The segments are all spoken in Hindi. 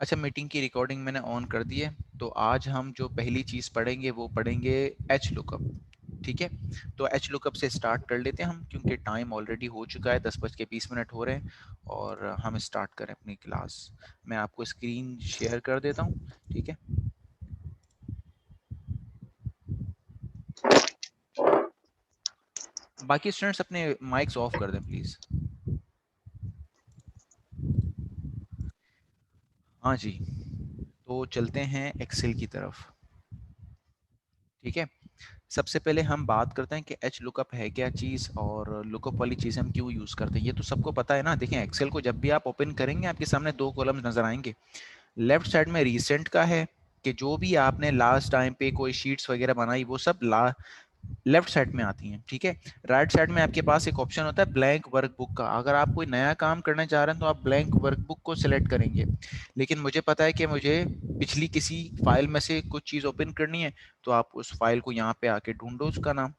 अच्छा, मीटिंग की रिकॉर्डिंग मैंने ऑन कर दी है। तो आज हम जो पहली चीज़ पढ़ेंगे वो पढ़ेंगे एच लुकअप। ठीक है, तो एच लुकअप से स्टार्ट कर लेते हैं हम, क्योंकि टाइम ऑलरेडी हो चुका है, 10:20 हो रहे हैं और हम स्टार्ट करें अपनी क्लास। मैं आपको स्क्रीन शेयर कर देता हूँ। ठीक है, बाकी स्टूडेंट्स अपने माइक्स ऑफ कर दें प्लीज़। हाँ जी, तो चलते हैं एक्सेल की तरफ। ठीक है, सबसे पहले हम बात करते हैं कि एच लुकअप है क्या चीज़ और लुकअप वाली चीज़ हम क्यों यूज़ करते हैं। ये तो सबको पता है ना। देखें, एक्सेल को जब भी आप ओपन करेंगे आपके सामने दो कॉलम्स नजर आएंगे। लेफ्ट साइड में रिसेंट का है कि जो भी आपने लास्ट टाइम पे कोई शीट्स वगैरह बनाई वो सब लेफ्ट साइड में आती हैं। ठीक है, राइट साइड में आपके पास एक ऑप्शन होता है ब्लैंक वर्कबुक का। अगर आप कोई नया काम करना चाह रहे हैं तो आप ब्लैंक वर्कबुक को सिलेक्ट करेंगे। लेकिन मुझे पता है कि मुझे पिछली किसी फाइल में से कुछ चीज़ ओपन करनी है, तो आप उस फाइल को यहाँ पे आके ढूंढो उसका नाम।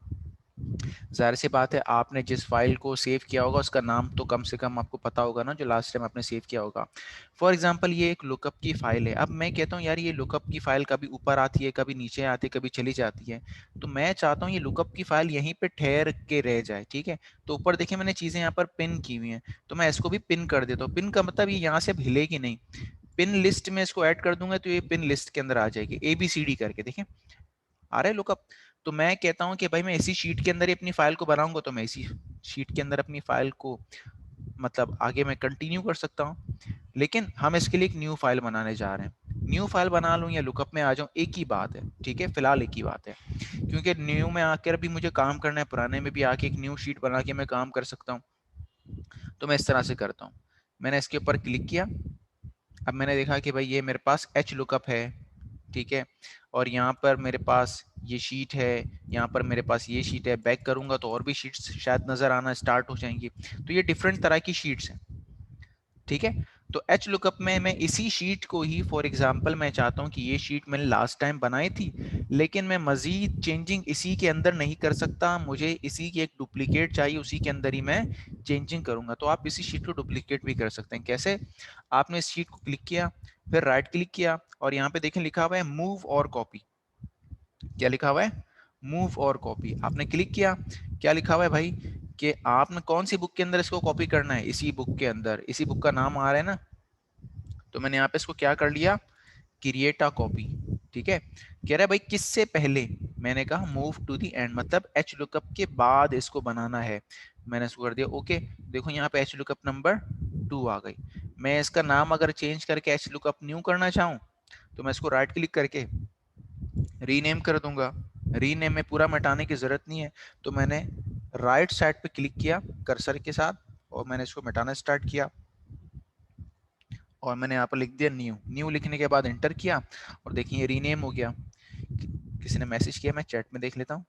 ज़ाहिर सी बात है, आपने जिस फाइल को सेव किया होगा उसका नाम तो कम से कम आपको पता होगा ना, जो लास्ट टाइम आपने सेव किया होगा। फॉर एग्जांपल ये एक लुकअप की फाइल है। अब मैं कहता हूँ यार ये लुकअप की फाइल कभी ऊपर आती है, कभी नीचे आती है, कभी चली जाती है। तो मैं चाहता हूँ ये लुकअप की फाइल यहीं पे ठहर के रह जाए। ठीक है, तो ऊपर देखिए मैंने चीज़ें यहाँ पर पिन की हुई हैं, तो मैं इसको भी पिन कर देता हूँ। पिन का मतलब ये यहाँ से अब हिलेगी नहीं। पिन लिस्ट में इसको ऐड कर दूंगा तो ये पिन लिस्ट के अंदर आ जाएगी, ABCD करके। देखें आ रहा है लुकअप। तो मैं कहता हूं कि भाई मैं इसी शीट के अंदर ही अपनी फाइल को बनाऊंगा, तो मैं इसी शीट के अंदर अपनी फाइल को मतलब आगे मैं कंटिन्यू कर सकता हूं। लेकिन हम इसके लिए एक न्यू फाइल बनाने जा रहे हैं। न्यू फाइल बना लूं या लुकअप में आ जाऊं, एक ही बात है। ठीक है, फिलहाल एक ही बात है, क्योंकि न्यू में आकर भी मुझे काम करना है, पुराने में भी आके एक न्यू शीट बना के मैं काम कर सकता हूं। तो मैं इस तरह से करता हूं। मैंने इसके ऊपर क्लिक किया। अब मैंने देखा कि भाई ये मेरे पास एच लुकअप है। ठीक है, और यहाँ पर मेरे पास ये शीट है, यहाँ पर मेरे पास ये शीट है। बैक करूंगा तो और भी शीट्स शायद नजर आना स्टार्ट हो जाएंगी। तो ये डिफरेंट तरह की शीट्स हैं। ठीक है, तो एच लुकअप में मैं इसी शीट को ही, फॉर एग्जांपल मैं चाहता हूं कि ये शीट मैंने लास्ट टाइम बनाई थी, लेकिन मैं मजीद चेंजिंग इसी के अंदर नहीं कर सकता, मुझे इसी की एक डुप्लीकेट चाहिए, उसी के अंदर ही मैं चेंजिंग करूंगा। तो आप इसी शीट को डुप्लीकेट भी कर सकते हैं। कैसे? आपने इस शीट को क्लिक किया, फिर राइट क्लिक किया और यहाँ पे देखें लिखा हुआ है मूव और कॉपी। क्या लिखा हुआ है? मूव और कॉपी। आपने क्लिक किया, क्या लिखा हुआ है भाई कि आपने कौन सी बुक के अंदर इसको कॉपी करना है? इसी बुक के अंदर। इसी बुक का नाम आ रहा है ना, तो मैंने यहाँ पे इसको क्या कर लिया, क्रिएट अ कॉपी। ठीक है, कह रहा है भाई किससे पहले? मैंने कहा मूव टू दी एंड, मतलब एच लुकअप के बाद इसको बनाना है। मैंने इसको कर दिया ओके। देखो यहाँ पे एच लुकअप नंबर 2 आ गई। मैं इसका नाम अगर चेंज करके एच लुकअप न्यू करना चाहूँ तो मैं इसको राइट क्लिक करके रीनेम कर दूंगा। रीनेम में पूरा मिटाने की जरूरत नहीं है, तो मैंने राइट साइड पे क्लिक किया कर्सर के साथ और मैंने इसको मिटाना स्टार्ट किया और मैंने यहाँ पर लिख दिया न्यू। न्यू लिखने के बाद एंटर किया और देखिए रीनेम हो गया। किसी ने मैसेज किया, मैं चैट में देख लेता हूँ।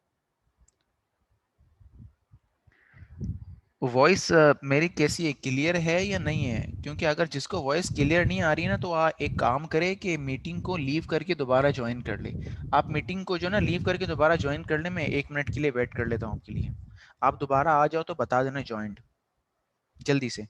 वॉइस मेरी कैसी है, क्लियर है या नहीं है? क्योंकि अगर जिसको वॉइस क्लियर नहीं आ रही है ना, तो एक काम करे कि मीटिंग को लीव करके दोबारा ज्वाइन कर ले। आप मीटिंग को जो ना लीव करके दोबारा ज्वाइन कर ले, मैं 1 मिनट के लिए वेट कर लेता हूँ आपके लिए। आप दोबारा आ जाओ तो बता देना ज्वाइंट जल्दी से।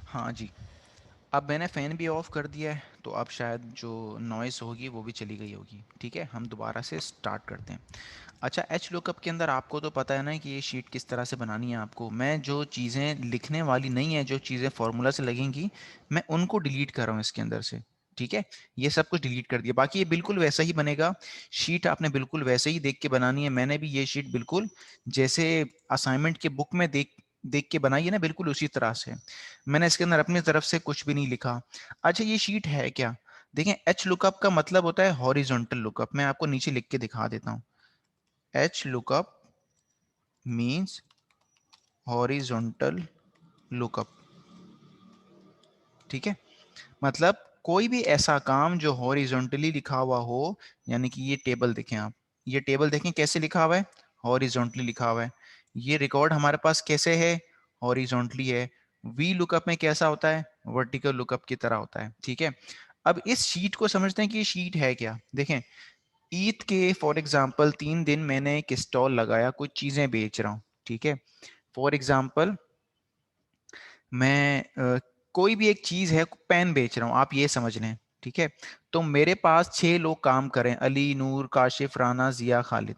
हाँ जी, अब मैंने फ़ैन भी ऑफ कर दिया है, तो अब शायद जो नॉइस होगी वो भी चली गई होगी। ठीक है, हम दोबारा से स्टार्ट करते हैं। अच्छा, एच लुकअप के अंदर आपको तो पता है ना कि ये शीट किस तरह से बनानी है। आपको मैं जो चीज़ें लिखने वाली नहीं है, जो चीज़ें फार्मूला से लगेंगी, मैं उनको डिलीट कर रहा हूँ इसके अंदर से। ठीक है, ये सब कुछ डिलीट कर दिया, बाकी ये बिल्कुल वैसा ही बनेगा। शीट आपने बिल्कुल वैसे ही देख के बनानी है। मैंने भी ये शीट बिल्कुल जैसे असाइनमेंट के बुक में देख देख के बनाई है ना, बिल्कुल उसी तरह से। मैंने इसके अंदर अपनी तरफ से कुछ भी नहीं लिखा। अच्छा, ये शीट है क्या? देखें, एच लुकअप का मतलब होता है हॉरिजॉन्टल लुकअप। मैं आपको नीचे लिख के दिखा देता हूँ। H lookup means horizontal lookup. ठीक है, मतलब कोई भी ऐसा काम जो हॉरिजॉन्टली लिखा हुआ हो, यानी कि ये टेबल देखें आप, ये टेबल देखें कैसे लिखा हुआ है, हॉरिजॉन्टली लिखा हुआ है। ये रिकॉर्ड हमारे पास कैसे है, हॉरिजॉन्टली है। वी लुकअप में कैसा होता है, वर्टिकल लुकअप की तरह होता है। ठीक है, अब इस शीट को समझते हैं कि ये शीट है क्या। देखें, ईद के फॉर एग्जांपल 3 दिन मैंने एक स्टॉल लगाया, कुछ चीजें बेच रहा हूँ। ठीक है, फॉर एग्जांपल मैं कोई भी एक चीज है, पेन बेच रहा हूं, आप ये समझ लें। ठीक है, तो मेरे पास 6 लोग काम करें, अली, नूर, काशिफ, राना, जिया, खालिद।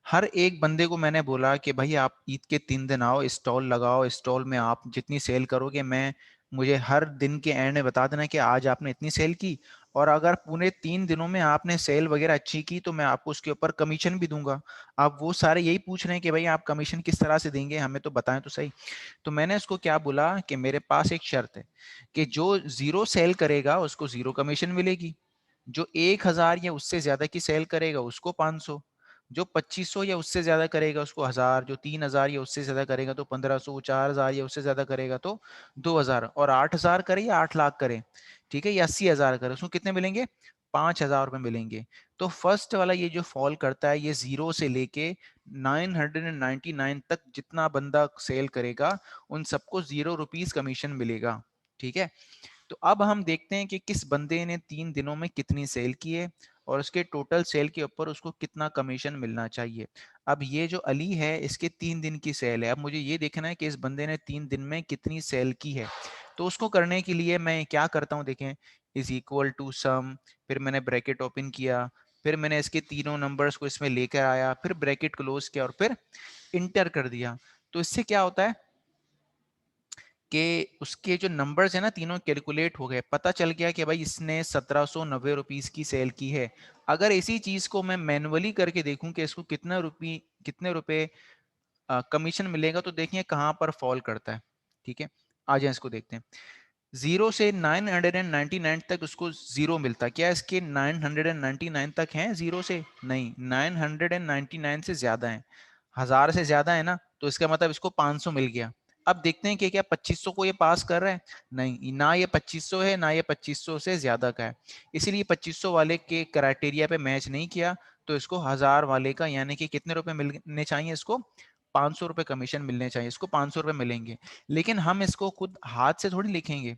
हर एक बंदे को मैंने बोला कि भाई आप ईद के 3 दिन आओ, स्टॉल लगाओ, स्टॉल में आप जितनी सेल करोगे मैं, मुझे हर दिन के एंड में बता देना कि आज आपने इतनी सेल की, और अगर पूरे 3 दिनों में आपने सेल वगैरह अच्छी की तो मैं आपको उसके ऊपर कमीशन भी दूंगा। अब वो सारे यही पूछ रहे हैं कि भाई आप कमीशन किस तरह से देंगे, हमें तो बताएं तो सही। तो मैंने उसको क्या बोला कि मेरे पास एक शर्त है कि जो 0 सेल करेगा उसको 0 कमीशन मिलेगी, जो 1,000 या उससे ज्यादा की सेल करेगा उसको 500, जो 2500 या उससे ज्यादा करेगा उसको 1000, जो 3000 या उससे ज्यादा करेगा तो 1500, 4000 या उससे ज्यादा करेगा तो 2000, और 8000 करे या 8 लाख करे, ठीक है, या 80,000 करे, उसको कितने मिलेंगे, 5,000 रुपए मिलेंगे। तो फर्स्ट वाला ये जो फॉल करता है, ये 0 से लेके 999 तक जितना बंदा सेल करेगा उन सबको 0 रुपीज कमीशन मिलेगा। ठीक है, तो अब हम देखते हैं कि किस बंदे ने 3 दिनों में कितनी सेल की है और उसके टोटल सेल के ऊपर उसको कितना कमीशन मिलना चाहिए। अब ये जो अली है इसके 3 दिन की सेल है, अब मुझे ये देखना है कि इस बंदे ने 3 दिन में कितनी सेल की है। तो उसको करने के लिए मैं क्या करता हूँ, देखें, इज इक्वल टू सम, फिर मैंने ब्रैकेट ओपन किया, फिर मैंने इसके तीनों नंबर्स को इसमें लेकर आया, फिर ब्रैकेट क्लोज किया और फिर इंटर कर दिया। तो इससे क्या होता है कि उसके जो नंबर्स है ना तीनों कैलकुलेट हो गए, पता चल गया कि भाई इसने 1790 रुपीज की सेल की है। अगर इसी चीज को मैं मैनुअली करके देखूं कि इसको कितने रुपए कमीशन मिलेगा, तो देखिए कहाँ पर फॉल करता है। ठीक है, आ जाए इसको देखते हैं। 0 से 999 तक उसको 0 मिलता, क्या इसके 999 तक है, 0 से नहीं, 999 से ज्यादा है, 1000 से ज्यादा है ना, तो इसका मतलब इसको 500 मिल गया। अब देखते हैं कि क्या 2500 को ये पास कर रहा है, नहीं ना, ये 2500 है ना, ये 2500 से ज्यादा का है, इसीलिए 2500 वाले के क्राइटेरिया पे मैच नहीं किया। तो इसको 1000 वाले का यानी कि कितने रुपए मिलने चाहिए, इसको 500 रुपए कमीशन मिलने चाहिए, इसको 500 रुपए मिलेंगे। लेकिन हम इसको खुद हाथ से थोड़ी लिखेंगे,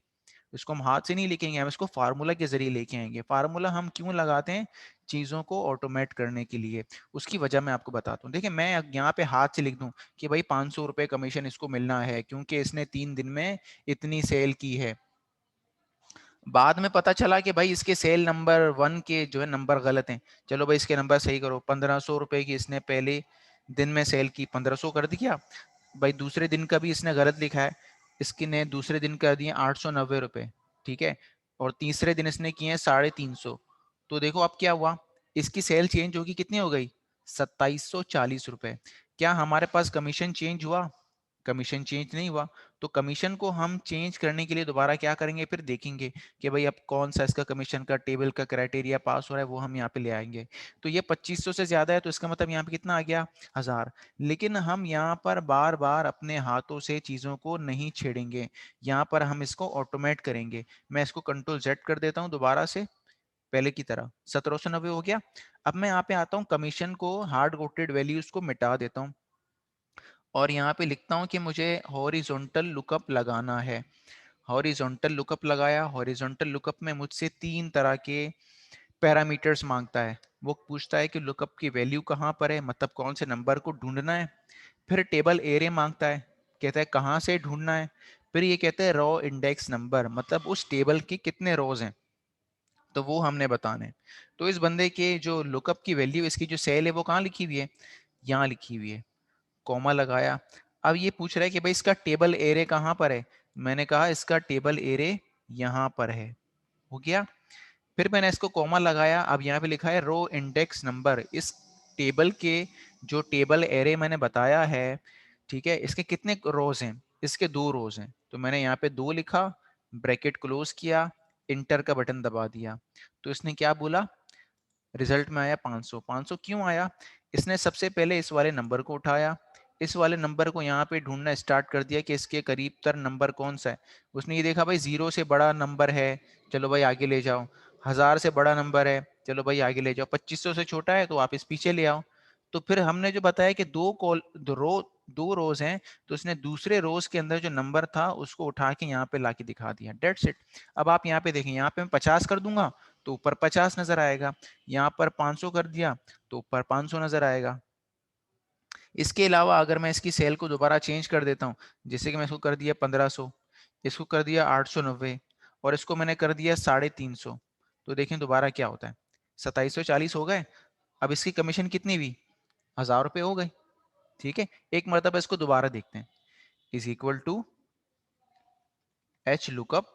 इसको हम हाथ से नहीं लिखेंगे, हम इसको फार्मूला के जरिए लेके आएंगे। फार्मूला हम क्यों लगाते हैं, चीजों को ऑटोमेट करने के लिए, उसकी वजह मैं आपको बताता हूँ। देखिए, मैं यहाँ पे हाथ से लिख दूं कि भाई 500 रुपए कमीशन इसको मिलना है क्योंकि इसने 3 दिन में इतनी सेल की है। बाद में पता चला कि भाई इसके सेल नंबर 1 के जो है नंबर गलत हैं, चलो भाई इसके नंबर सही करो। 1500 रुपए की इसने पहले दिन में सेल की, 1500 कर दिया। भाई दूसरे दिन का भी इसने गलत लिखा है, इसकी ने दूसरे दिन कर दिए 890 रुपए। ठीक है, और तीसरे दिन इसने किए हैं 350। तो देखो अब क्या हुआ, इसकी सेल चेंज होगी, कितनी हो गई, 2740 रुपए। क्या हमारे पास कमीशन चेंज हुआ, कमीशन चेंज नहीं हुआ। तो कमीशन को हम चेंज करने के लिए दोबारा क्या करेंगे, फिर देखेंगे कि भाई अब कौन सा इसका कमीशन का टेबल का क्राइटेरिया पास हो रहा है, वो हम यहाँ पे ले आएंगे। तो ये 2500 से ज्यादा है, तो इसका मतलब यहाँ पे कितना आ गया, 1000। लेकिन हम यहाँ पर बार बार अपने हाथों से चीजों को नहीं छेड़ेंगे, यहाँ पर हम इसको ऑटोमेट करेंगे। मैं इसको कंट्रोल Z कर देता हूँ दोबारा से, पहले की तरह 1790 हो गया। अब मैं यहाँ पे आता हूँ, कमीशन को हार्ड कोटेड वैल्यूज को मिटा देता हूँ और यहाँ पे लिखता हूँ कि मुझे हॉरिजॉन्टल लुकअप लगाना है। हॉरिजॉन्टल लुकअप लगाया, हॉरिजॉन्टल लुकअप में मुझसे 3 तरह के पैरामीटर्स मांगता है। वो पूछता है कि लुकअप की वैल्यू कहाँ पर है, मतलब कौन से नंबर को ढूंढना है। फिर टेबल एरे मांगता है, कहता है कहाँ से ढूंढना है। फिर ये कहते हैं रो इंडेक्स नंबर, मतलब उस टेबल के कितने रोज हैं, तो वो हमने बताने। तो इस बंदे के जो लुकअप की वैल्यू, इसकी जो सेल है वो कहाँ लिखी हुई है, यहाँ लिखी हुई है, कॉमा लगाया। अब ये पूछ रहा है कि भाई इसका टेबल एरे कहाँ पर है, मैंने कहा इसका टेबल एरे यहाँ पर है, हो गया। फिर मैंने इसको कॉमा लगाया, अब यहाँ पे लिखा है रो इंडेक्स नंबर, इस टेबल के जो टेबल एरे मैंने बताया है, ठीक है, इसके कितने रोज हैं, इसके 2 रोज हैं, तो मैंने यहाँ पे 2 लिखा, ब्रैकेट क्लोज किया, इंटर का बटन दबा दिया। तो इसने क्या बोला, रिजल्ट में आया 500। 500 क्यों आया, इसने सबसे पहले इस वाले नंबर को उठाया, इस वाले नंबर को यहाँ पे ढूंढना स्टार्ट कर दिया कि इसके करीब तर नंबर कौन सा है। उसने ये देखा भाई 0 से बड़ा नंबर है, चलो भाई आगे ले जाओ। 1000 से बड़ा नंबर है, चलो भाई आगे ले जाओ। 2500 से छोटा है तो वापस पीछे ले आओ। तो फिर हमने जो बताया कि दो रोज हैं, तो उसने दूसरे रोज के अंदर जो नंबर था उसको उठा के यहाँ पे लाके दिखा दिया। That's it. अब आप यहाँ पे देखें, यहाँ पे मैं 50 कर दूंगा तो ऊपर 50 नजर आएगा। यहाँ पर 500 कर दिया तो ऊपर 500 नजर आएगा। इसके अलावा अगर मैं इसकी सेल को दोबारा चेंज कर देता हूँ, जैसे कि मैं इसको कर दिया 1500, इसको कर दिया 890 और इसको मैंने कर दिया 350, तो देखें दोबारा क्या होता है। 2740 हो गए। अब इसकी कमीशन कितनी हुई? 1000 रुपये हो गई। ठीक है, एक मरतबा इसको दोबारा देखते हैं। Is equal to H lookup,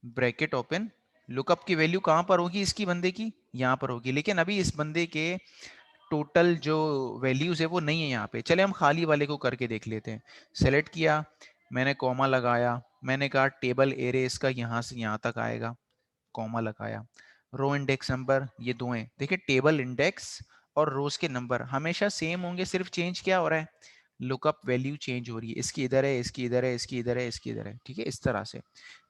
bracket open. Lookup की वैल्यू कहां पर होगी इसकी, बंदे की यहां पर होगी, लेकिन अभी इस बंदे के टोटल जो वैल्यूज है वो नहीं है यहाँ पे। चले हम खाली वाले को करके देख लेते हैं। सेलेक्ट किया, मैंने कॉमा लगाया, मैंने कहा टेबल एरे इसका यहाँ से यहाँ तक आएगा, कॉमा लगाया। रो इंडेक्स नंबर ये दो हैं। देखिए टेबल इंडेक्स और रोज के नंबर हमेशा सेम होंगे, सिर्फ चेंज क्या हो रहा है, लुकअप वैल्यू चेंज हो रही है। इसकी इधर है, इसकी इधर है, इसकी इधर है, इसकी इधर है। ठीक है, इस तरह से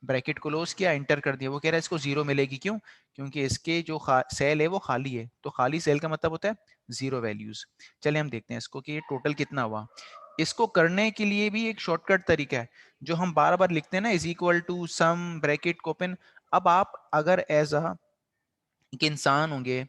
ब्रैकेट क्लोज किया, एंटर कर दिया। वो कह रहा है इसको 0 मिलेगी, क्यों? क्योंकि इसके जो सेल है वो खाली है, तो खाली सेल का मतलब होता है 0 वैल्यूज। चले हम देखते हैं इसको कि ये टोटल कितना हुआ। इसको करने के लिए भी एक शॉर्टकट तरीका है जो हम बार बार लिखते हैं ना, is equal to sum bracket open. अब आप अगर एज अ एक इंसान होंगे,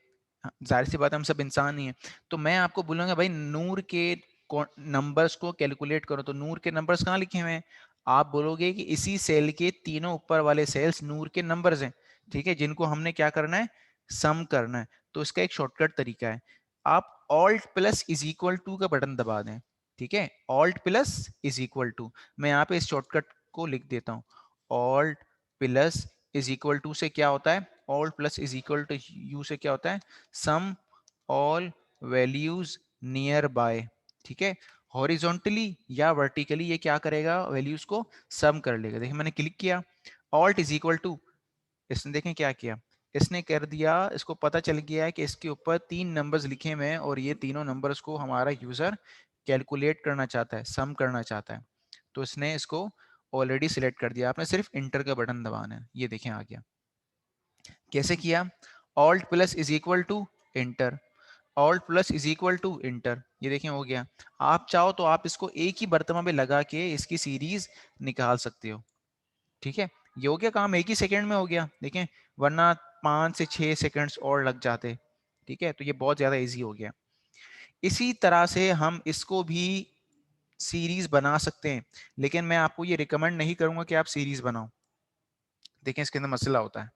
जाहिर सी बात है हम सब इंसान ही हैं, तो मैं आपको बोलूंगा भाई नूर के नंबर्स को कैलकुलेट करो। तो नूर के नंबर्स कहाँ लिखे हुए हैं? आप बोलोगे कि इसी सेल के तीनों ऊपर वाले सेल्स नूर के नंबर्स हैं। ठीक है, जिनको हमने क्या करना है, सम करना है। तो इसका एक शॉर्टकट तरीका है, आप alt plus is equal to का बटन दबा दें। ठीक है, alt plus is equal to, मैं यहाँ पे इस शॉर्टकट को लिख देता हूँ। Alt plus is equal to से क्या होता है, all plus is equal to you से क्या होता है, sum all values nearby. ठीक है, हॉरिजॉन्टली या वर्टिकली ये क्या करेगा, वैल्यूज को सम कर लेगा। देखिए मैंने क्लिक किया, ऑल्ट इज इक्वल टू, इसने देखें क्या किया, इसने कर दिया, इसको पता चल गया है कि इसके ऊपर 3 नंबर्स लिखे हुए हैं और ये तीनों नंबर्स को हमारा यूजर कैलकुलेट करना चाहता है, सम करना चाहता है। तो इसने इसको ऑलरेडी सिलेक्ट कर दिया, आपने सिर्फ इंटर का बटन दबाना है। ये देखें आ गया। कैसे किया, alt plus is equal to enter, alt plus is equal to enter, ये देखें हो गया। आप चाहो तो आप इसको एक ही बर्तन में लगा के इसकी सीरीज निकाल सकते हो। ठीक है, ये हो गया काम, एक ही सेकंड में हो गया। देखें, वरना 5 से 6 सेकंड्स और लग जाते। ठीक है, तो ये बहुत ज्यादा इजी हो गया। इसी तरह से हम इसको भी सीरीज बना सकते हैं, लेकिन मैं आपको ये रिकमेंड नहीं करूंगा कि आप सीरीज बनाओ। देखें इसके अंदर मसला होता है।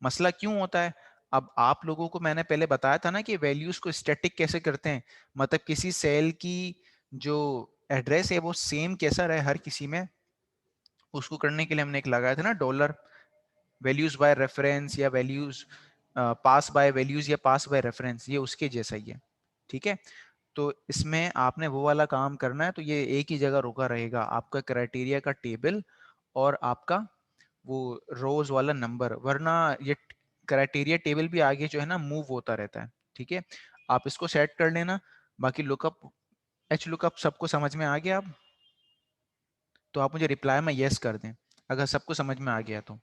मसला क्यों होता है? अब आप लोगों को मैंने पहले बताया था ना कि वैल्यूज को स्टैटिक कैसे करते हैं, मतलब किसी सेल की जो एड्रेस है वो सेम कैसा रहे हर किसी में, उसको करने के लिए हमने एक लगाया था ना डॉलर, वैल्यूज बाय रेफरेंस या वैल्यूज पास बाय वैल्यूज या पास बाय रेफरेंस, ये उसके जैसा ही है। ठीक है, तो इसमें आपने वो वाला काम करना है, तो ये एक ही जगह रुका रहेगा, आपका क्राइटेरिया का टेबल और आपका वो रोज वाला नंबर, वरना ये क्राइटेरिया टेबल भी आगे जो है ना मूव होता रहता है। ठीक है, आप इसको सेट कर लेना। बाकी लुकअप, एच लुकअप सबको समझ में आ गया? अब तो आप मुझे रिप्लाई में यस कर दें अगर सबको समझ में आ गया तो।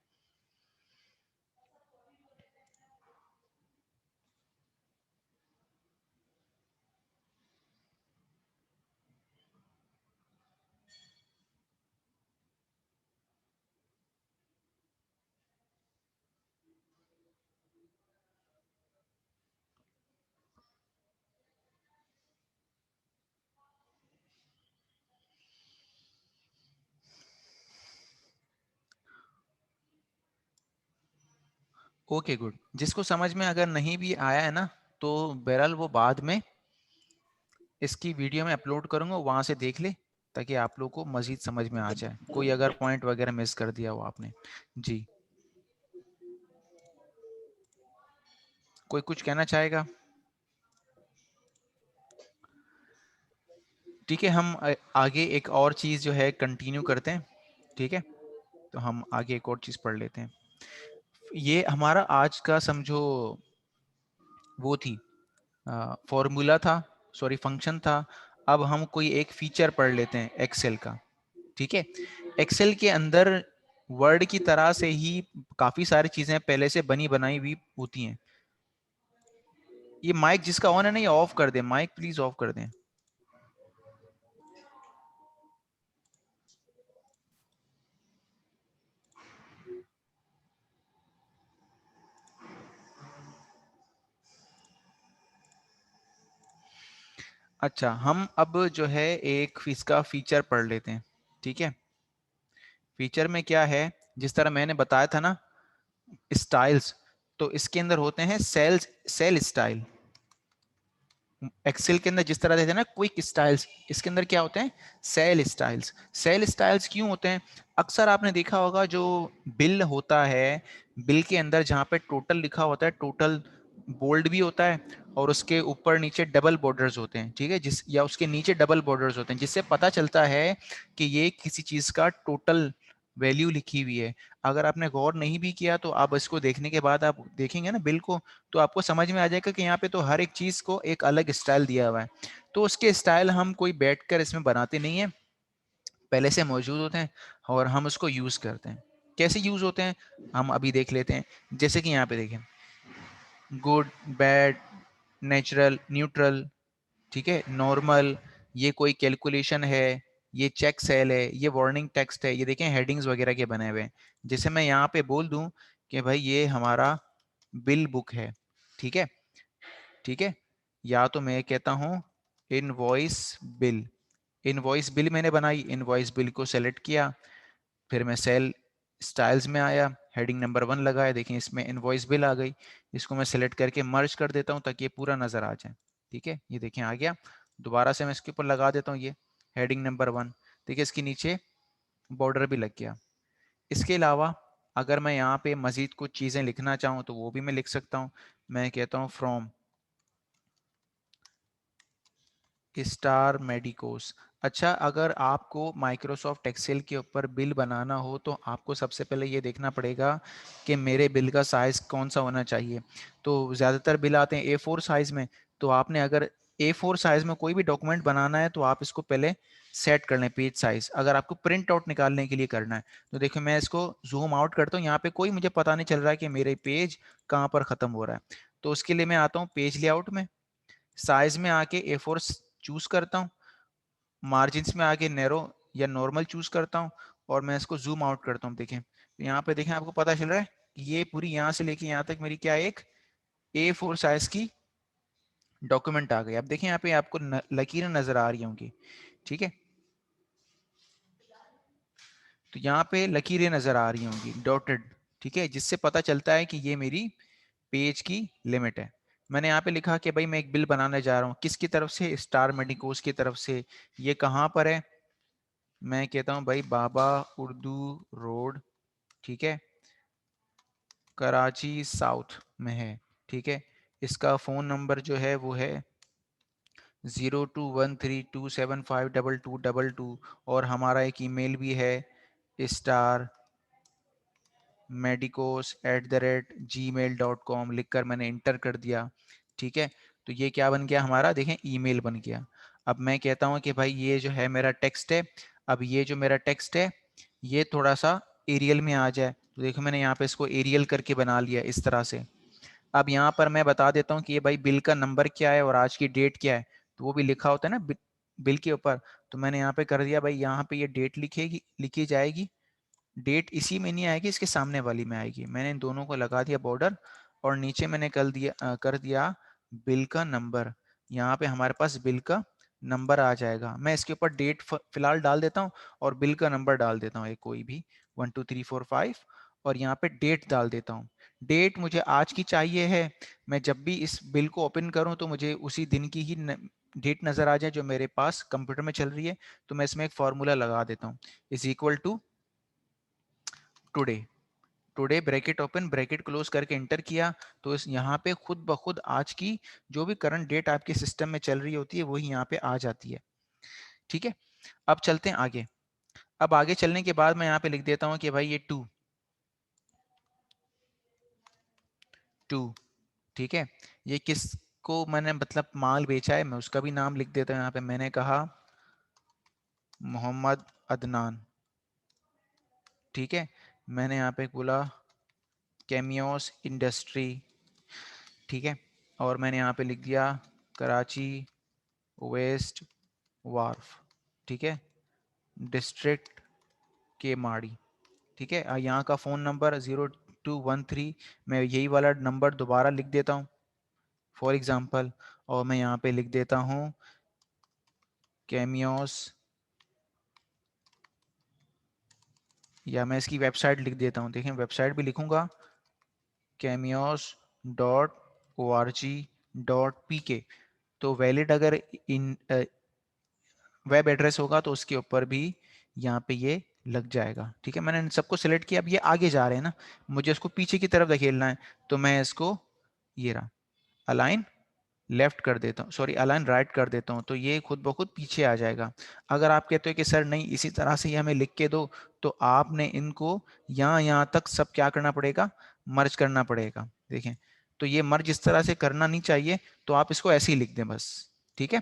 ओके गुड, जिसको समझ में अगर नहीं भी आया है ना, तो बहरहाल वो बाद में इसकी वीडियो में अपलोड करूंगा, वहां से देख ले, ताकि आप लोग को मजीद समझ में आ जाए, कोई अगर पॉइंट वगैरह मिस कर दिया हो आपने। जी, कोई कुछ कहना चाहेगा? ठीक है, हम आगे एक और चीज जो है कंटिन्यू करते हैं। ठीक है, तो हम आगे एक और चीज पढ़ लेते हैं। ये हमारा आज का समझो वो थी, फॉर्मूला था, सॉरी फंक्शन था। अब हम कोई एक फीचर पढ़ लेते हैं एक्सेल का, ठीक है। एक्सेल के अंदर वर्ड की तरह से ही काफी सारी चीजें पहले से बनी बनाई हुई होती हैं। ये माइक जिसका ऑन है ना, ये ऑफ कर दें, माइक प्लीज ऑफ कर दें। अच्छा, हम अब जो है एक इसका फीचर पढ़ लेते हैं, ठीक है। फीचर में क्या है, जिस तरह मैंने बताया था ना स्टाइल्स, तो इसके अंदर होते हैं सेल्स, सेल स्टाइल। एक्सेल के अंदर जिस तरह देते हैं ना क्विक स्टाइल्स, इसके अंदर क्या होते हैं, सेल स्टाइल्स। सेल स्टाइल्स क्यों होते हैं, अक्सर आपने देखा होगा जो बिल होता है, बिल के अंदर जहाँ पे टोटल लिखा होता है, टोटल बोल्ड भी होता है और उसके ऊपर नीचे डबल बॉर्डर्स होते हैं, ठीक है, जिस या उसके नीचे डबल बॉर्डर्स होते हैं, जिससे पता चलता है कि ये किसी चीज का टोटल वैल्यू लिखी हुई है। अगर आपने गौर नहीं भी किया तो आप इसको देखने के बाद आप देखेंगे ना बिल को, तो आपको समझ में आ जाएगा कि यहाँ पे तो हर एक चीज को एक अलग स्टाइल दिया हुआ है। तो उसके स्टाइल हम कोई बैठकर इसमें बनाते नहीं है, पहले से मौजूद होते हैं और हम उसको यूज करते हैं। कैसे यूज होते हैं हम अभी देख लेते हैं। जैसे कि यहाँ पे देखें, गुड, बैड, नेचुरल, न्यूट्रल, ठीक है, नॉर्मल, ये कोई कैलकुलेशन है, ये चेक सेल है, ये वार्निंग टेक्स्ट है, ये देखें हेडिंग्स वगैरह के बने हुए हैं। जैसे मैं यहाँ पे बोल दूं कि भाई ये हमारा बिल बुक है, ठीक है, ठीक है, या तो मैं कहता हूँ इनवॉइस बिल। इनवॉइस बिल मैंने बनाई, इनवॉइस बिल को सेलेक्ट किया, फिर मैं सेल स्टाइल्स में आया, हेडिंग नंबर 1 लगाया, देखिए इसमें इनवॉइस बिल आ गई। इसको मैं सेलेक्ट करके मर्ज कर देता हूँ ताकि ये पूरा नजर आ जाए, ठीक है, ये देखें आ गया। दोबारा से मैं इसके ऊपर लगा देता हूँ ये हेडिंग नंबर 1, देखिए इसके नीचे बॉर्डर भी लग गया। इसके अलावा अगर मैं यहाँ पे मजीद कुछ चीज़ें लिखना चाहूँ तो वो भी मैं लिख सकता हूँ। मैं कहता हूँ फ्रॉम स्टार मेडिकोस। अच्छा, अगर आपको माइक्रोसॉफ्ट एक्सेल के ऊपर बिल बनाना हो तो आपको सबसे पहले ये देखना पड़ेगा कि मेरे बिल का साइज़ कौन सा होना चाहिए। तो ज़्यादातर बिल आते हैं A4 साइज़ में, तो आपने अगर A4 साइज़ में कोई भी डॉक्यूमेंट बनाना है तो आप इसको पहले सेट कर लें पेज साइज़। अगर आपको प्रिंट आउट निकालने के लिए करना है तो देखिए मैं इसको जूम आउट करता हूँ, यहाँ पे कोई मुझे पता नहीं चल रहा है कि मेरे पेज कहाँ पर ख़त्म हो रहा है। तो उसके लिए मैं आता हूँ पेज लेआउट में, साइज में आके A4 चूज करता हूँ, मार्जिन्स में आके नैरो या नॉर्मल चूज करता हूँ और मैं इसको जूम आउट करता हूँ। देखें तो यहाँ पे देखें आपको पता चल रहा है कि ये पूरी यहाँ से लेके यहाँ तक मेरी क्या एक A4 साइज की डॉक्यूमेंट आ गई। अब देखें यहाँ पे आपको लकीरें नजर आ रही होंगी, ठीक है, तो यहाँ पे लकीरें नजर आ रही होंगी डॉटेड, ठीक है, जिससे पता चलता है कि ये मेरी पेज की लिमिट है। मैंने यहाँ पे लिखा कि भाई मैं एक बिल बनाने जा रहा हूँ, किसकी तरफ से, स्टार मेडिकोस की तरफ से। ये कहाँ पर है, मैं कहता हूँ भाई बाबा उर्दू रोड, ठीक है, कराची साउथ में है, ठीक है। इसका फ़ोन नंबर जो है वो है 0213275222 और हमारा एक ईमेल भी है स्टार medicos@gmail.com लिखकर मैंने इंटर कर दिया, ठीक है। तो ये क्या बन गया हमारा, देखें ईमेल बन गया। अब मैं कहता हूँ कि भाई ये जो है मेरा टेक्स्ट है, अब ये जो मेरा टेक्स्ट है ये थोड़ा सा एरियल में आ जाए, तो देखो मैंने यहाँ पे इसको एरियल करके बना लिया इस तरह से। अब यहाँ पर मैं बता देता हूँ कि ये भाई बिल का नंबर क्या है और आज की डेट क्या है, तो वो भी लिखा होता है ना बिल के ऊपर। तो मैंने यहाँ पे कर दिया भाई, यहाँ पे ये डेट लिखेगी, लिखी जाएगी, डेट इसी में नहीं आएगी, इसके सामने वाली में आएगी। मैंने इन दोनों को लगा दिया बॉर्डर और नीचे मैंने कर दिया बिल का नंबर। यहाँ पे हमारे पास बिल का नंबर आ जाएगा। मैं इसके ऊपर डेट फिलहाल डाल देता हूँ और बिल का नंबर डाल देता हूँ एक कोई भी 12345 और यहाँ पे डेट डाल देता हूँ। डेट मुझे आज की चाहिए है, मैं जब भी इस बिल को ओपन करूँ तो मुझे उसी दिन की ही डेट नज़र आ जाए जो मेरे पास कंप्यूटर में चल रही है। तो मैं इसमें एक फॉर्मूला लगा देता हूँ, is equal to today. Today bracket open bracket close करके इंटर किया तो इस यहाँ पे खुद ब खुद आज की जो भी करंट डेट आपके सिस्टम में चल रही होती है वही यहाँ पे आ जाती है, ठीक है। अब चलते हैं आगे। अब आगे चलने के बाद मैं यहाँ पे लिख देता हूँ कि भाई ये टू टू, ठीक है, ये किस को मैंने मतलब माल बेचा है, मैं उसका भी नाम लिख देता हूँ यहाँ पे। मैंने कहा मोहम्मद अदनान, ठीक है। मैंने यहाँ पे बोला कैमियोस इंडस्ट्री, ठीक है। और मैंने यहाँ पे लिख दिया कराची वेस्ट वार्फ, ठीक है, डिस्ट्रिक्ट के माड़ी, ठीक है। यहाँ का फ़ोन नंबर 0213, मैं यही वाला नंबर दोबारा लिख देता हूँ फॉर एग्ज़ाम्पल। और मैं यहाँ पे लिख देता हूँ कैमियोस, या मैं इसकी वेबसाइट लिख देता हूँ। देखें वेबसाइट भी लिखूँगा cameos.org.pk। तो वैलिड अगर इन वेब एड्रेस होगा तो उसके ऊपर भी यहाँ पे ये लग जाएगा, ठीक है। मैंने इन सबको सिलेक्ट किया। अब ये आगे जा रहे हैं ना, मुझे इसको पीछे की तरफ धकेलना है, तो मैं इसको ये रहा अलाइन लेफ्ट कर देता हूँ, सॉरी अलाइन राइट कर देता हूँ, तो ये खुद ब खुद पीछे आ जाएगा। अगर आप कहते हो कि सर नहीं इसी तरह से ही हमें लिख के दो, तो आपने इनको यहाँ तक सब क्या करना पड़ेगा, मर्ज करना पड़ेगा। देखें, तो ये मर्ज इस तरह से करना नहीं चाहिए, तो आप इसको ऐसे ही लिख दें बस, ठीक है।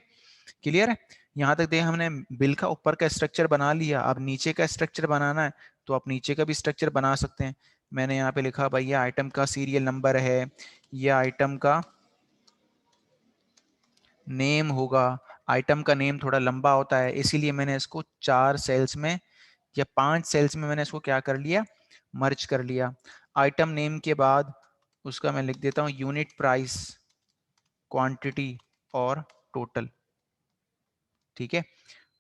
क्लियर है? यहाँ तक देखें हमने बिल का ऊपर का स्ट्रक्चर बना लिया। अब नीचे का स्ट्रक्चर बनाना है, तो आप नीचे का भी स्ट्रक्चर बना सकते हैं। मैंने यहाँ पे लिखा भाई ये आइटम का सीरियल नंबर है, ये आइटम का नेम होगा। आइटम का नेम थोड़ा लंबा होता है, इसीलिए मैंने इसको 4 सेल्स में या 5 सेल्स में मैंने इसको क्या कर लिया, मर्ज कर लिया। आइटम नेम के बाद उसका मैं लिख देता हूँ यूनिट प्राइस, क्वांटिटी और टोटल, ठीक है।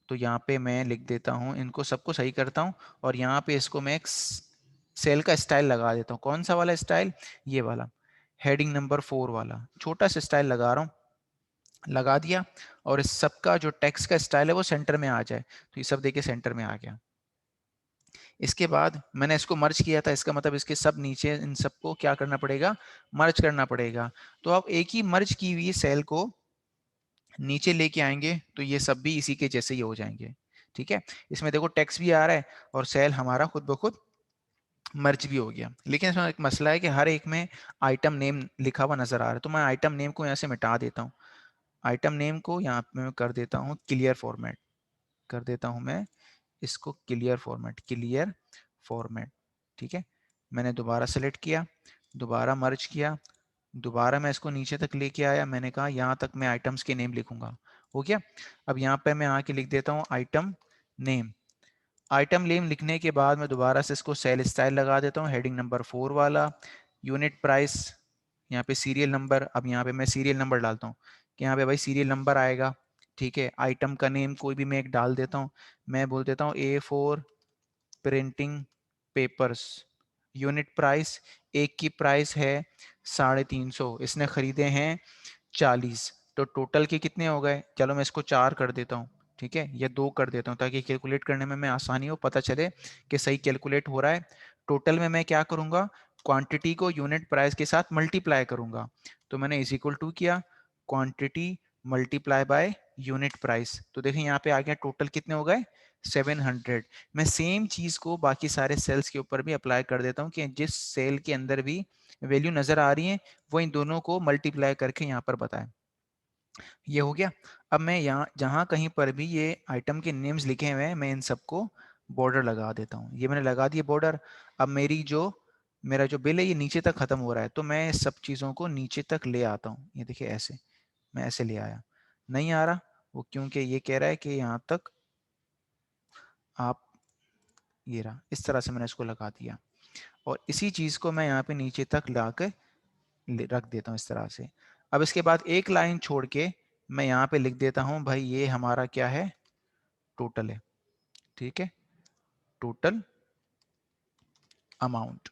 तो यहाँ पे मैं लिख देता हूँ, इनको सबको सही करता हूँ, और यहाँ पे इसको मैं एक सेल का स्टाइल लगा देता हूँ। कौन सा वाला स्टाइल, ये वाला हेडिंग नंबर 4 वाला छोटा सा स्टाइल लगा रहा हूँ, लगा दिया। और इस सबका जो टेक्स्ट का स्टाइल है वो सेंटर में आ जाए, तो ये सब देखिए सेंटर में आ गया। इसके बाद मैंने इसको मर्ज किया था, इसका मतलब इसके सब नीचे इन सबको क्या करना पड़ेगा, मर्ज करना पड़ेगा। तो आप एक ही मर्ज की हुई सेल को नीचे लेके आएंगे तो ये सब भी इसी के जैसे ही हो जाएंगे, ठीक है। इसमें देखो टेक्स्ट भी आ रहा है और सेल हमारा खुद ब खुद मर्ज भी हो गया। लेकिन इसमें एक मसला है कि हर एक में आइटम नेम लिखा हुआ नजर आ रहा है, तो मैं आइटम नेम को यहाँ से मिटा देता हूँ। आइटम नेम को यहाँ पे मैं कर देता हूँ क्लियर फॉर्मेट, कर देता हूँ मैं इसको क्लियर फॉर्मेट, क्लियर फॉर्मेट, ठीक है। मैंने दोबारा सेलेक्ट किया, दोबारा मर्ज किया, दोबारा मैं इसको नीचे तक लेके आया, मैंने कहा यहाँ तक मैं आइटम्स के नेम लिखूंगा, हो गया। अब यहाँ पे मैं आके लिख देता हूँ आइटम नेम। आइटम नेम लिखने के बाद मैं दोबारा से इसको सेल स्टाइल लगा देता हूँ, हेडिंग नंबर 4 वाला, यूनिट प्राइस, यहाँ पे सीरियल नंबर। अब यहाँ पे मैं सीरियल नंबर डालता हूँ कि यहाँ पे भाई सीरियल नंबर आएगा, ठीक है। आइटम का नेम कोई भी मैं एक डाल देता हूँ, मैं बोल देता हूँ A4 printing papers. Unit price, एक की प्राइस है 350, इसने खरीदे हैं 40, तो टोटल के कितने हो गए, चलो मैं इसको 4 कर देता हूँ, ठीक है, या 2 कर देता हूँ ताकि कैलकुलेट करने में मैं आसानी हो, पता चले कि सही कैलकुलेट हो रहा है। टोटल में मैं क्या करूँगा, क्वांटिटी को यूनिट प्राइस के साथ मल्टीप्लाई करूँगा, तो मैंने इज इक्वल टू किया quantity multiply by unit price, तो देखिए यहाँ पे आ गया टोटल कितने हो गए 700। मैं सेम चीज को बाकी सारे सेल्स के ऊपर भी अप्लाई कर देता हूँ कि जिस सेल के अंदर भी वैल्यू नजर आ रही है वो इन दोनों को मल्टीप्लाई करके यहाँ पर बताएं। ये हो गया। अब मैं यहाँ जहाँ कहीं पर भी ये आइटम के नेम्स लिखे हुए हैं मैं इन सबको बॉर्डर लगा देता हूँ। ये मैंने लगा दिए बॉर्डर। अब मेरा जो बिल है ये नीचे तक खत्म हो रहा है, तो मैं सब चीज़ों को नीचे तक ले आता हूँ। ये देखिए ऐसे मैं ऐसे ले आया, नहीं आ रहा वो क्योंकि ये कह रहा है कि यहाँ तक आप, ये रहा, इस तरह से मैंने इसको लगा दिया। और इसी चीज़ को मैं यहाँ पे नीचे तक ला कर रख देता हूँ इस तरह से। अब इसके बाद एक लाइन छोड़ के मैं यहाँ पे लिख देता हूँ भाई ये हमारा क्या है, टोटल है, ठीक है, टोटल अमाउंट।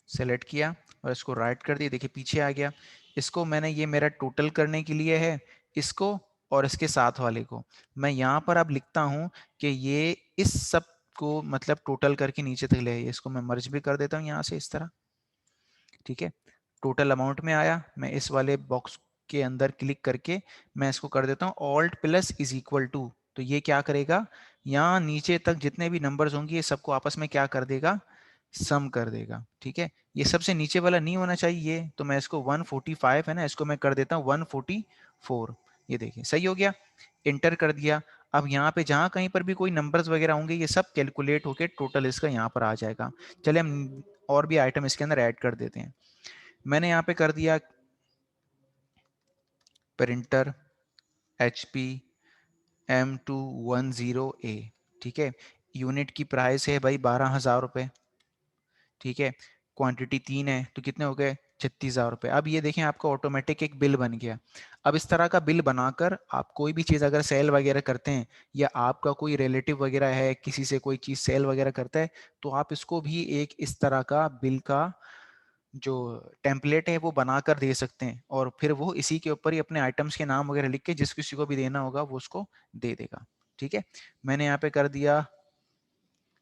सेलेक्ट किया और इसको राइट कर दिया, देखिए पीछे आ गया। इसको मैंने, ये मेरा टोटल करने के लिए है, इसको और इसके साथ वाले को मैं यहाँ पर अब लिखता हूँ कि ये इस सब को मतलब टोटल करके नीचे तक ले आइए। इसको मैं मर्ज भी कर देता हूँ यहाँ से इस तरह, ठीक है। टोटल अमाउंट में आया, मैं इस वाले बॉक्स के अंदर क्लिक करके मैं इसको कर देता हूँ alt plus is equal to, तो ये क्या करेगा, यहाँ नीचे तक जितने भी नंबर्स होंगे ये सबको आपस में क्या कर देगा, सम कर देगा। ठीक है, ये सबसे नीचे वाला नहीं होना चाहिए, तो मैं इसको 145 है ना, इसको मैं कर देता हूँ 144। ये देखिए सही हो गया, इंटर कर दिया। अब यहाँ पे जहाँ कहीं पर भी कोई नंबर्स वगैरह होंगे ये सब कैलकुलेट होके टोटल इसका यहाँ पर आ जाएगा। चलिए हम और भी आइटम इसके अंदर ऐड कर देते हैं। मैंने यहाँ पे कर दिया प्रिंटर HP M210A। ठीक है, यूनिट की प्राइस है भाई 12,000 रुपये। ठीक है, क्वांटिटी 3 है तो कितने हो गए 36,000 रुपये। अब ये देखें आपका ऑटोमेटिक एक बिल बन गया। अब इस तरह का बिल बनाकर आप कोई भी चीज़ अगर सेल वगैरह करते हैं, या आपका कोई रिलेटिव वगैरह है किसी से कोई चीज़ सेल वगैरह करता है, तो आप इसको भी एक इस तरह का बिल का जो टेम्पलेट है वो बनाकर दे सकते हैं, और फिर वो इसी के ऊपर ही अपने आइटम्स के नाम वगैरह लिख के जिस किसी को भी देना होगा वो उसको दे देगा। ठीक है, मैंने यहाँ पे कर दिया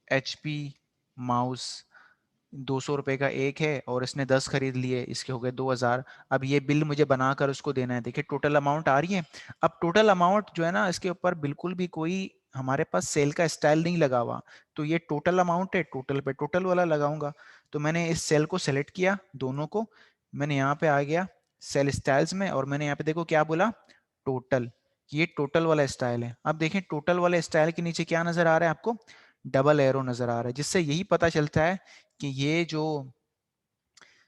HP माउस 200 रुपए का एक है, और इसने 10 खरीद लिए, इसके हो गए 2,000। अब ये बिल मुझे बनाकर उसको देना है। देखिए टोटल अमाउंट आ रही है। अब टोटल अमाउंट जो है ना, इसके ऊपर बिल्कुल भी कोई हमारे पास सेल का स्टाइल नहीं लगा हुआ, तो ये टोटल अमाउंट है, टोटल पे टोटल वाला लगाऊंगा। तो मैंने इस सेल को सेलेक्ट किया दोनों को, मैंने यहाँ पे आ गया सेल स्टाइल्स में, और मैंने यहाँ पे देखो क्या बोला, टोटल। ये टोटल वाला स्टाइल है। अब देखें टोटल वाले स्टाइल के नीचे क्या नजर आ रहा है आपको, डबल एरो नजर आ रहा है, जिससे यही पता चलता है कि ये जो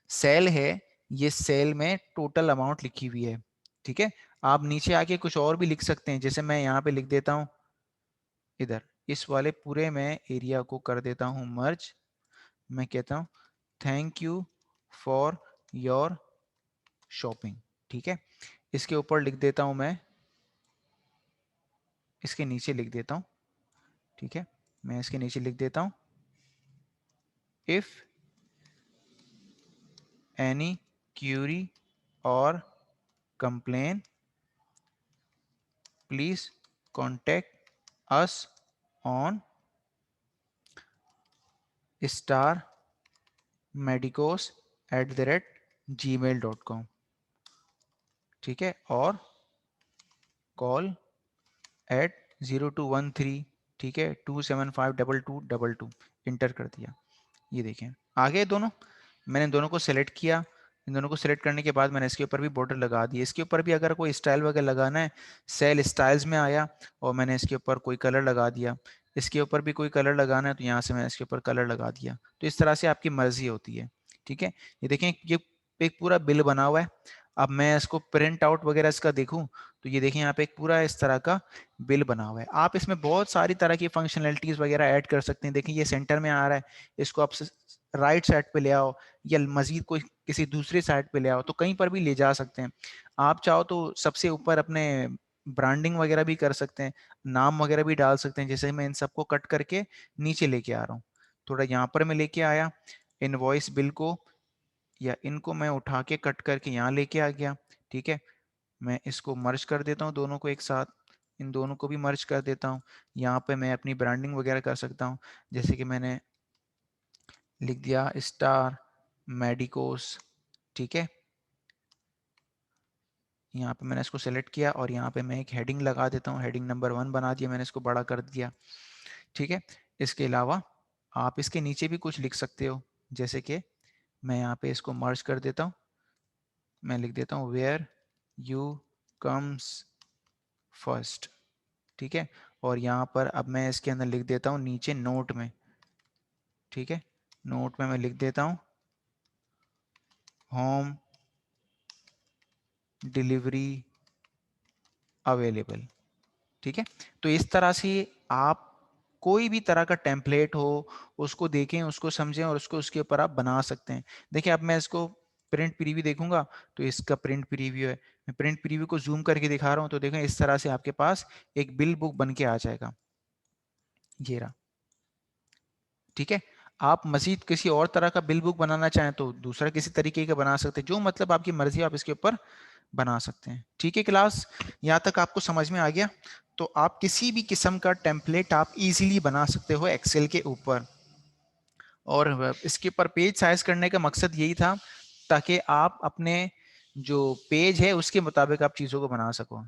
सेल है, ये सेल में टोटल अमाउंट लिखी हुई है। ठीक है, आप नीचे आके कुछ और भी लिख सकते हैं, जैसे मैं यहाँ पे लिख देता हूँ, इधर इस वाले पूरे में एरिया को कर देता हूँ मर्ज। मैं कहता हूँ thank you for your shopping. ठीक है, इसके ऊपर लिख देता हूँ मैं, इसके नीचे लिख देता हूँ। ठीक है, मैं इसके नीचे लिख देता हूँ, इफ एनी क्यूरी और complain please contact us on starmedicos@gmail.com। ठीक है, और कॉल एट 0213, ठीक है, 2752222। इंटर कर दिया। ये देखें आ गए दोनों। मैंने दोनों को सेलेक्ट किया। इन दोनों को सेलेक्ट करने के बाद मैंने इसके ऊपर भी बॉर्डर लगा दी। इसके ऊपर भी अगर कोई स्टाइल वगैरह लगाना है, सेल स्टाइल्स में आया और मैंने इसके ऊपर कोई कलर लगा दिया। इसके ऊपर भी कोई कलर लगाना है तो यहाँ से मैंने इसके ऊपर कलर लगा दिया। तो इस तरह से आपकी मर्जी होती है। ठीक है, ये देखें ये एक पूरा बिल बना हुआ है। अब मैं इसको प्रिंट आउट वगैरह इसका देखूं, तो ये देखें यहाँ पे एक पूरा इस तरह का बिल बना हुआ है। आप इसमें बहुत सारी तरह की फंक्शनलिटीज वगैरह ऐड कर सकते हैं। देखिए ये सेंटर में आ रहा है, इसको आप राइट साइड पे ले आओ, या मजीद कोई किसी दूसरी साइड पे ले आओ, तो कहीं पर भी ले जा सकते हैं। आप चाहो तो सबसे ऊपर अपने ब्रांडिंग वगैरह भी कर सकते हैं, नाम वगैरह भी डाल सकते हैं। जैसे मैं इन सबको कट करके नीचे लेके आ रहा हूँ, थोड़ा यहाँ पर मैं लेके आया इनवॉइस बिल को, या इनको मैं उठा के कट करके यहाँ लेके आ गया। ठीक है, मैं इसको मर्ज कर देता हूँ दोनों को एक साथ, इन दोनों को भी मर्ज कर देता हूँ। यहाँ पे मैं अपनी ब्रांडिंग वगैरह कर सकता हूँ, जैसे कि मैंने लिख दिया स्टार मेडिकोस। ठीक है, यहाँ पे मैंने इसको सेलेक्ट किया और यहाँ पे मैं एक हेडिंग लगा देता हूँ, हेडिंग नंबर 1 बना दिया मैंने, इसको बड़ा कर दिया। ठीक है, इसके अलावा आप इसके नीचे भी कुछ लिख सकते हो, जैसे कि मैं यहाँ पे इसको मर्ज कर देता हूँ, मैं लिख देता हूँ वेयर यू कम्स फर्स्ट। ठीक है, और यहाँ पर अब मैं इसके अंदर लिख देता हूँ नीचे नोट में। ठीक है, नोट में मैं लिख देता हूँ होम डिलीवरी अवेलेबल। ठीक है, तो इस तरह से आप कोई भी तरह का टेम्पलेट हो उसको देखें, उसको समझें और उसको उसके ऊपर आप बना सकते हैं। देखिए अब मैं इसको प्रिंट प्रीव्यू देखूंगा, तो इसका प्रिंट प्रीव्यू है। मैं प्रिंट प्रीव्यू को जूम करके दिखा रहा हूं, तो देखें इस तरह से आपके पास एक बिल बुक बन के आ जाएगा, ये रहा। ठीक है, आप मजीद किसी और तरह का बिल बुक बनाना चाहें तो दूसरा किसी तरीके का बना सकते हैं, जो मतलब आपकी मर्जी आप इसके ऊपर बना सकते हैं। ठीक है क्लास, यहाँ तक आपको समझ में आ गया? तो आप किसी भी किस्म का टेम्पलेट आप इजीली बना सकते हो एक्सेल के ऊपर, और इसके ऊपर पेज साइज करने का मकसद यही था ताकि आप अपने जो पेज है उसके मुताबिक आप चीज़ों को बना सको।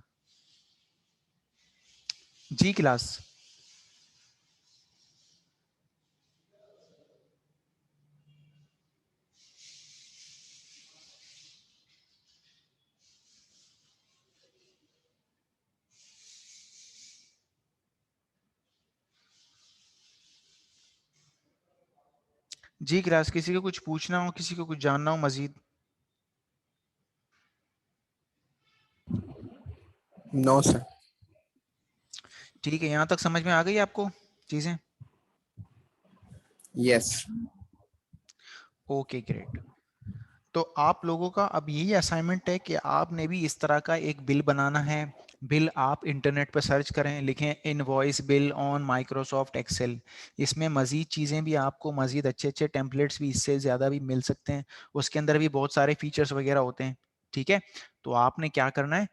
जी क्लास। जी क्लास, किसी को कुछ पूछना हो, किसी को कुछ जानना हो मजीद? No sir. ठीक है, यहाँ तक समझ में आ गई आपको चीजें? यस। Okay great. तो आप लोगों का अब यही असाइनमेंट है कि आपने भी इस तरह का एक बिल बनाना है। बिल आप इंटरनेट पर सर्च करें, लिखें invoice bill on Microsoft Excel. इसमें मज़ीद चीज़ें भी आपको, मज़ीद अच्छे अच्छे टेम्पलेट्स भी इससे ज़्यादा भी मिल सकते हैं। उसके अंदर भी बहुत सारे फीचर्स वगैरह होते हैं। ठीक है, तो आपने क्या करना है,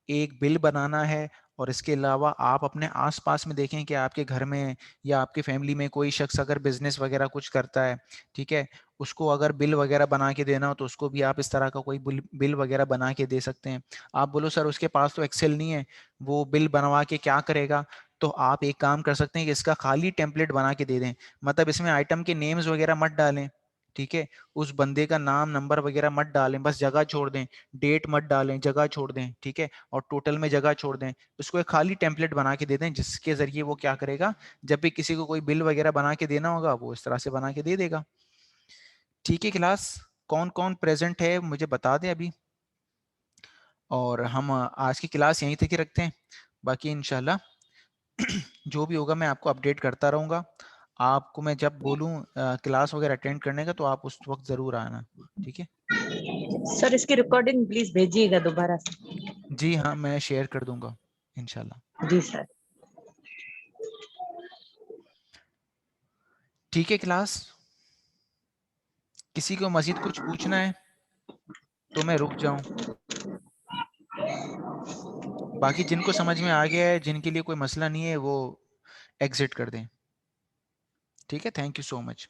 एक बिल बनाना है। और इसके अलावा आप अपने आसपास में देखें कि आपके घर में या आपके फैमिली में कोई शख्स अगर बिजनेस वगैरह कुछ करता है, ठीक है, उसको अगर बिल वगैरह बना के देना हो तो उसको भी आप इस तरह का कोई बिल बिल वगैरह बना के दे सकते हैं। आप बोलो सर उसके पास तो एक्सेल नहीं है, वो बिल बनवा के क्या करेगा? तो आप एक काम कर सकते हैं कि इसका खाली टेम्पलेट बना के दे दें। मतलब इसमें आइटम के नेम्स वगैरह मत डालें, ठीक है, उस बंदे का नाम नंबर वगैरह मत डालें, बस जगह छोड़ दें, डेट मत डालें, जगह छोड़ दें, ठीक है, और टोटल में जगह छोड़ दें। उसको एक खाली टेम्पलेट बना के दे दें, जिसके जरिए वो क्या करेगा, जब भी किसी को कोई बिल वगैरह बना के देना होगा वो इस तरह से बना के दे देगा। ठीक है क्लास, कौन कौन प्रेजेंट है मुझे बता दें अभी, और हम आज की क्लास यहीं तक ही रखते हैं। बाकी इंशाल्लाह जो भी होगा मैं आपको अपडेट करता रहूँगा। आपको मैं जब बोलूँ क्लास वगैरह अटेंड करने का तो आप उस वक्त ज़रूर आना। ठीक है सर इसकी रिकॉर्डिंग प्लीज भेजिएगा दोबारा से। जी हाँ, मैं शेयर कर दूंगा इंशाल्लाह। जी सर। ठीक है क्लास, किसी को मजीद कुछ पूछना है तो मैं रुक जाऊं? बाकी जिनको समझ में आ गया है, जिनके लिए कोई मसला नहीं है, वो एग्जिट कर दें। ठीक है, थैंक यू सो मच।